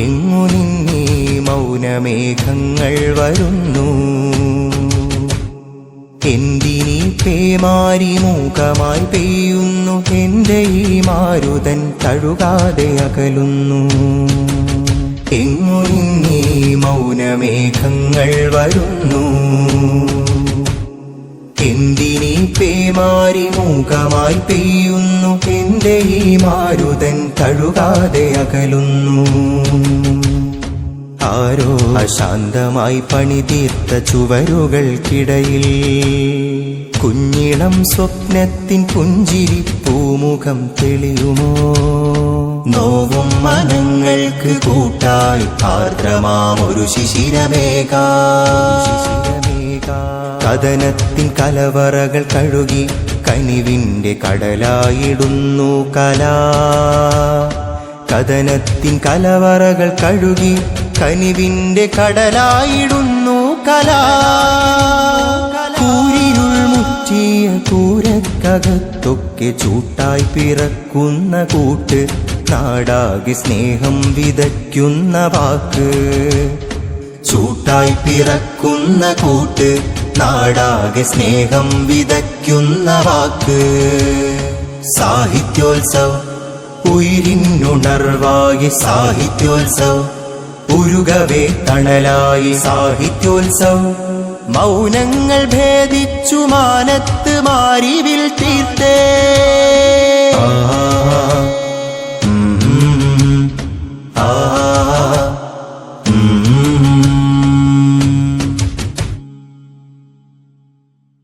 എങ്ങു നിന്നീ മൗനമേഘങ്ങൾ വരുന്നു, എന്തിനീ പേമാരി മൂകമായി പെയ്യുന്നു, എന്റെ ഈ മാരുതൻ തഴുകാതെ അകലുന്നു. എങ്ങു നിന്നീ മൗനമേഘങ്ങൾ വരുന്നു, എന്തിനീ പേമാരി മൂകമായി പെയ്യുന്നു, എന്റെ ഈ മാരുതൻ തഴുകാതെ അകലുന്നു. ആരോ അശാന്തമായി പണിതീർത്ത ചുവരുകൾക്കിടയിൽ കുഞ്ഞിളം സ്വപ്നത്തിൻ പുഞ്ചിരി പൂമുഖം തെളിയുമോ? നോവും മനങ്ങൾക്ക് കൂട്ടായി ആർദ്രമാമൊരു ശിശിരമേഘ കഥനത്തിൻ കലവറകൾ കഴുകി കനിവിന്റെ കടലായിടുന്നു കലാ. കഥനത്തിൻ കലവറകൾ കഴുകി കനിവിന്റെ കടലായിടുന്നു കലാ. കൂരിരുൾ മുറ്റിയ കൂരക്കകത്തൊക്കെ ചൂട്ടായി പിറക്കുന്ന കൂട്ട്, നാടാകെ സ്നേഹം വിതയ്ക്കുന്ന വാക്ക്. ചൂട്ടായി പിറക്കുന്ന കൂട്ട്, നാടാകെ സ്നേഹം വിതയ്ക്കുന്ന വാക്ക്. സാഹിത്യോത്സവ് ഉയിരിനുണർവായി സാഹിത്യോത്സവ്, ഉരുകവേ തണലായി സാഹിത്യോത്സവ്. മൗനങ്ങൾ ഭേദിച്ചു മാനത്ത് മാരിവിൽ തീർത്തേ.